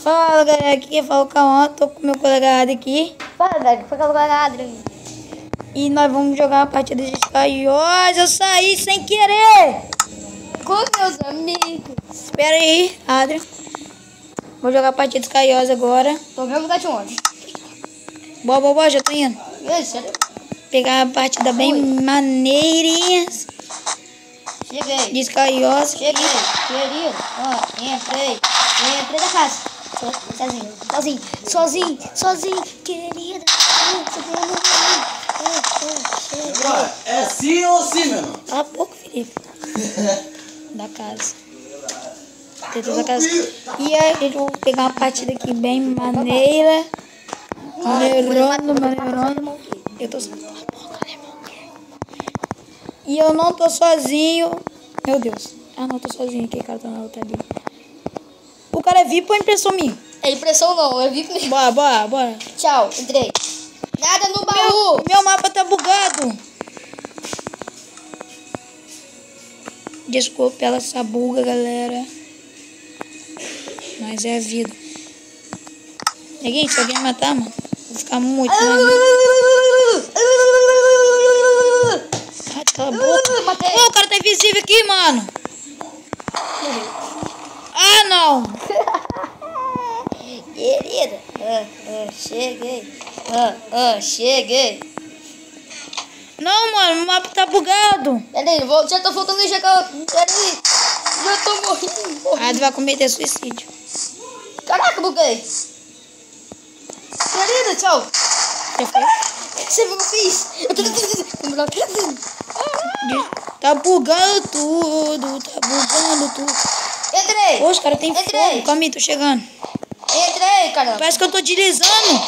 Fala galera, aqui quem fala o Cauã, tô com meu colega Adri aqui. Fala galera, foi com o colega Adri. E nós vamos jogar uma partida de Skywars. Eu saí sem querer! Com meus amigos. Espera aí, Adri. Vou jogar a partida de Skywars agora. Tô vendo o lugar de onde? Boa, já tô indo. Isso, Pegar uma partida bem maneirinha cheguei. de Skywars. Cheguei, querido. Ó, entrei da casa. Sozinho, querida. É sim ou sim, meu irmão? Cala a boca, Felipe. Da casa. Dentro da casa. E aí, a gente vai pegar uma partida aqui bem maneira. Maneirando. Eu tô só. E eu não tô sozinho. Meu Deus. Ah, não tô sozinho aqui, cara. Tá na outra ali. O cara é VIP ou impressão minha? É impressão não, é VIP mesmo. Bora. Tchau, entrei. Nada no baú. Meu mapa tá bugado. Desculpa pela essa buga, galera. Mas é a vida. Neguinho, se alguém me matar, mano, vou ficar muito. Ai, cala a boca. Matei. Pô, o cara tá invisível aqui, mano. Ah, não. Querida. Cheguei. Não, mano, o mapa tá bugado. Peraí, já tô voltando a chegar. Peraí. Já tô morrendo. Ah, tu vai cometer suicídio. Caraca, buguei. Querida, tchau. Já foi? Você viu o que eu fiz? Eu tô Tá bugando tudo. Entrei. Pô, os caras tem Entrei. fogo. Calma aí, tô chegando. Entrei, caramba. Parece que eu tô deslizando.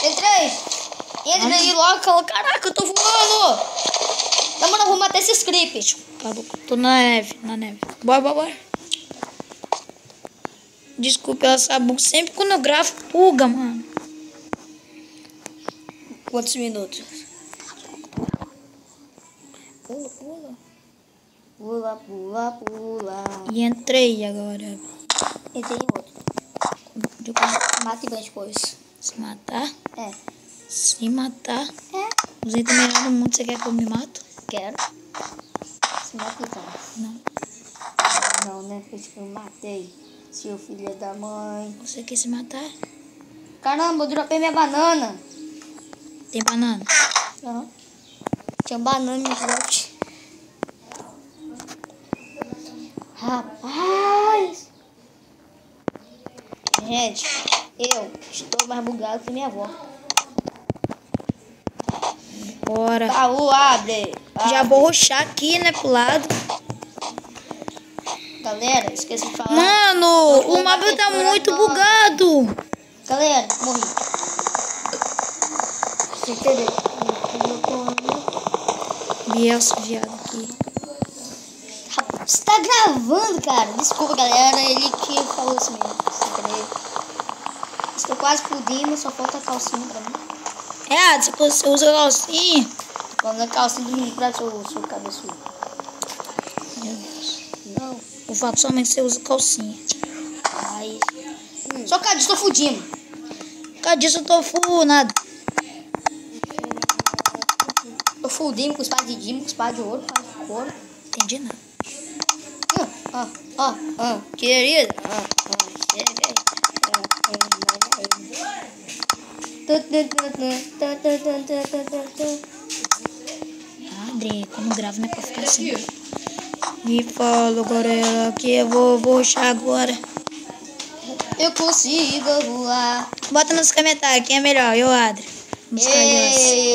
Entrei aí logo. Caraca, eu tô voando. Na moral, vou matar esses creepers. Cala a boca. Tô na neve. Bora. Desculpa essa buga. Sempre quando eu gravo, buga, mano. Quantos minutos? Pula. E entrei agora. Entrei em outro. Mata e bate coisas. Se matar? É. Se matar? É. Você tá melhor no mundo, você quer que eu me mato? Quero. Se mata então. Não, né? Eu matei. Seu filho da mãe. Você quer se matar? Caramba, eu dropei minha banana. Tem banana? Uhum. Tinha banana no slot. Rapaz! Gente, eu estou mais bugado que minha avó. Bora. Baú, abre. Já vou rushar aqui, né, pro lado. Galera, esqueci de falar. Mano, o mapa tá muito bugado. Galera, morri. Você entendeu? Bielsa, viado aqui. Você tá gravando, cara? Desculpa, galera. Ele que falou isso mesmo. Estou quase pro Dima, só falta a calcinha pra mim. É, se você usa calcinha. Quando a calcinha do menino pra seu cabeçudo. Meu Deus. Não. Vou falar pra sua mãe que você usa calcinha. Aí. Só que estou fudindo. Por causa disso eu tô full nada. Tô full Dima, com espada de Dima, com espada de ouro, espada de couro. Entendi nada. Querido. Adri, quando gravo não é pra ficar assim. Me fala, Gorela, que eu vou rushar agora. Eu consigo voar. Bota nos comentários quem é melhor, eu ou Adri.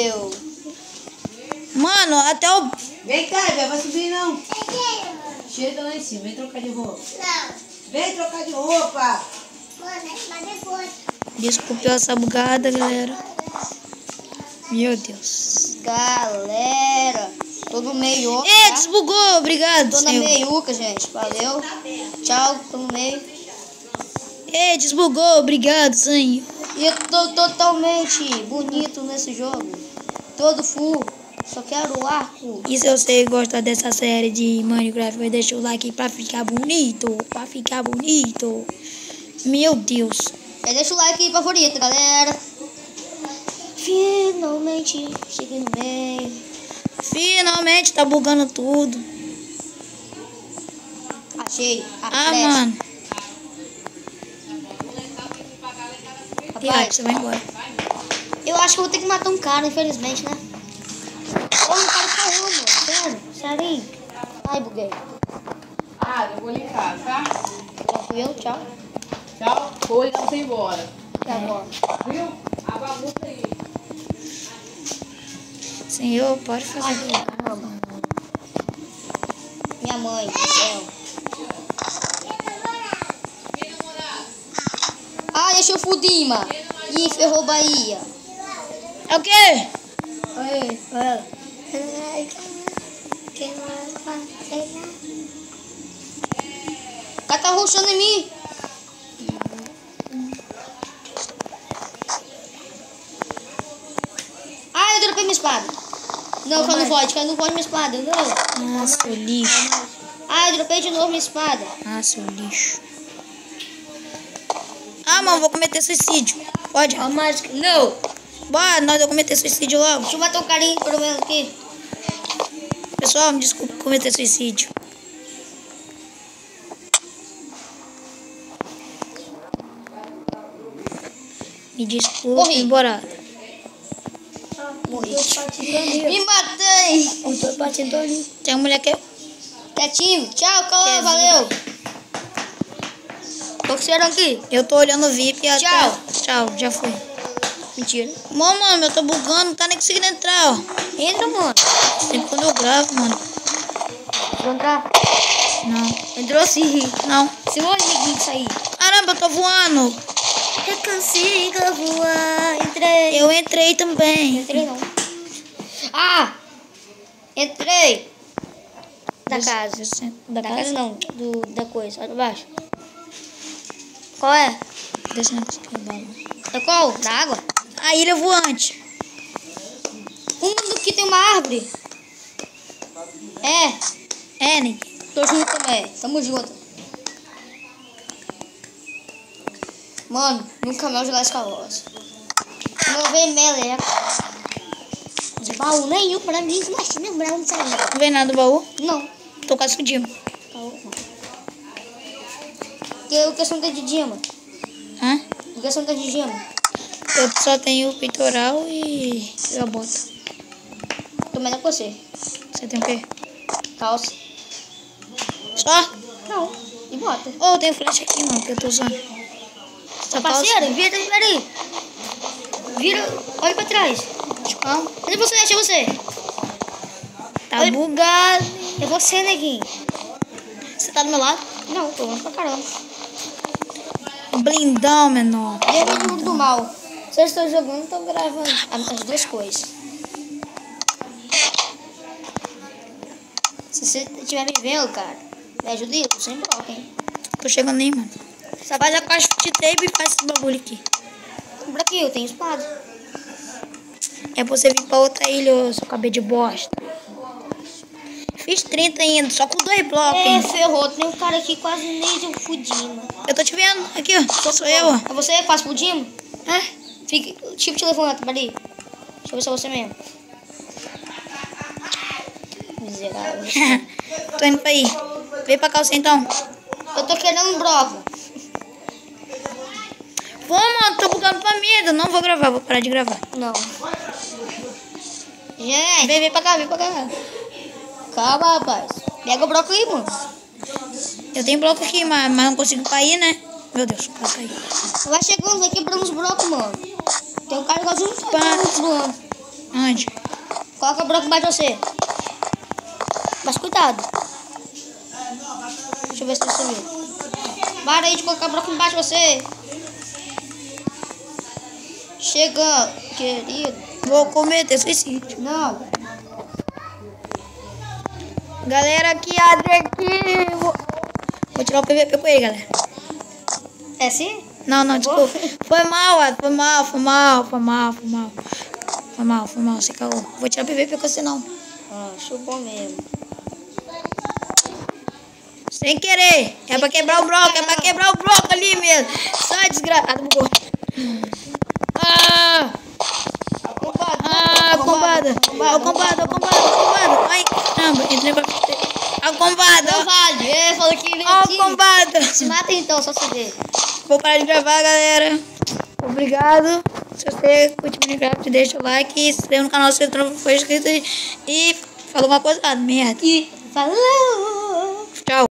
Eu. Mano, até o... Vem cá, vai subir não. Chega lá em cima, vem trocar de roupa. Não. Vem trocar de roupa. Mas depois. Desculpe essa bugada, galera. Meu Deus. Galera. Tô no meio. Ei, desbugou, obrigado, Tô na senhor. meiuca, gente. Valeu. Tchau, tô no meio. Ei, desbugou, obrigado, senhor. E eu tô totalmente bonito nesse jogo. Todo full. Só quero o arco. E se você gostar dessa série de Minecraft, vai deixar o like pra ficar bonito. Meu Deus. Deixa o like aí, favorito, galera. Finalmente cheguei no meio. Finalmente tá bugando tudo. Achei. Mano. Rapaz, Você vai embora. eu acho que eu vou ter que matar um cara, infelizmente, né? Ô, o cara caiu, mano. Sério. Ai, buguei. Eu vou limpar, tá? Já fui eu, tchau. Tchau. Foi, dá você ir embora. Até agora. Viu? A bagunça aí. Senhor, pode fazer. Caramba. Minha mãe do céu. Deixa eu Fudima. Ih, ferrou Bahia. É o quê? Oi. O cara tá rushando em mim. Eu dropei minha espada. Não, caiu no void minha espada. Não. Ah, seu lixo. Eu dropei de novo minha espada. Ah, seu lixo. Mano, vou cometer suicídio. Pode? Não. Bora, nós vamos cometer suicídio logo. Deixa eu matar um carinho, pelo menos aqui. Pessoal, me desculpa cometer suicídio. Me desculpa, Morri. embora. Morri. Me matei. Eu tô batendo ali. Tem uma mulher que Quietinho. Tchau, Calma, valeu. Tô com você aqui. eu tô olhando o VIP e Tchau. Tchau, já foi. Mentira. Mano, eu tô bugando, não tá nem conseguindo entrar, ó. Entra, mano. Sempre quando eu gravo, mano. Vou entrar. Não. Entrou sim. Não. Se eu olhar isso aí. Caramba, eu tô voando. Eu consigo voar. Entrei. Eu entrei também. Entrei não. Entrei. Da casa. Da Da casa casa? não. Da coisa. Olha pra baixo. Qual é? Descendo com o balão. É qual? Da água? A ilha voante. Do que tem uma árvore. É, Nick. Tô junto também. Tamo junto. Mano, nunca mais jogar escalosa. Não vem meleca. De baú nenhum pra mim, mas me lembrar onde saiu. Não vem nada do baú? Não. Tô quase fudindo. O que são de gema? Hã? O que são de gema? Eu só tenho o peitoral e a bota. Tô melhor que você. Você tem o quê? Calça. Só? Não. E bota. Oh, tem flash aqui, mano, que eu tô usando. Só Parceiro, vira aí. Vira, olha pra trás. Calma. Cadê você? Achei você. Tá Oi. bugado. É você, neguinho. Você tá do meu lado? Não, tô longe pra caramba. Blindão, menor. Guerreiro do mal. Se eu estou jogando, estou gravando as duas coisas. Se você estiver me vendo, cara, me ajuda aí, eu sem bloco, hein? Tô chegando aí, mano. Só faz a caixa de tape e faz esse bagulho aqui. Compra aqui, eu tenho espada. É pra você vir pra outra ilha, ô seu cabelo de bosta. Fiz 30 ainda, só com 2 blocos, hein? Ferrou, tem um cara aqui quase nem deu Fudima. Eu tô te vendo. Aqui, ó. Sou eu, ó. É você que faz Fudima? Fica, tipo o telefone, tá ali. Deixa eu ver se é você mesmo. Miserável. Tô indo pra aí. Vem pra cá você então. Eu tô querendo um broco. Pô, mano, tô bugando pra medo. Não vou gravar, vou parar de gravar. Não. Gente, Vem pra cá, vem pra cá. calma, rapaz. Pega o broco aí, mano. Eu tenho bloco aqui, mas não consigo cair, né? Meu Deus, pra cair. Vai chegando, vai quebrando os blocos, mano. Tem um cara igual junto Pá. voando. Onde? Coloca o bloco embaixo de você. Mas cuidado. Deixa eu ver se você viu. Para aí de colocar o bloco embaixo de você. Chegando, querido. Vou cometer suicídio. Não. Galera, aqui, Adri aqui. Vou tirar o PVP com ele, galera. É assim? Não, desculpa. Foi mal, Adri. Foi mal. Você cagou. Vou tirar o PVP com você, não. Chupou mesmo. Sem querer. É pra quebrar o bloco. É pra quebrar o bloco ali mesmo. Deus. Sai, desgraçado. Bugou. Ah! Combada. Ai, caramba. Entrei pra... Combada. Não vale. Ele falou que ele combada. se mata então, só CD. Vou parar de gravar, galera. Obrigado. Se você curte Minecraft, deixa o like, se inscreva no canal se você não for inscrito e falou uma coisa, merda. E falou!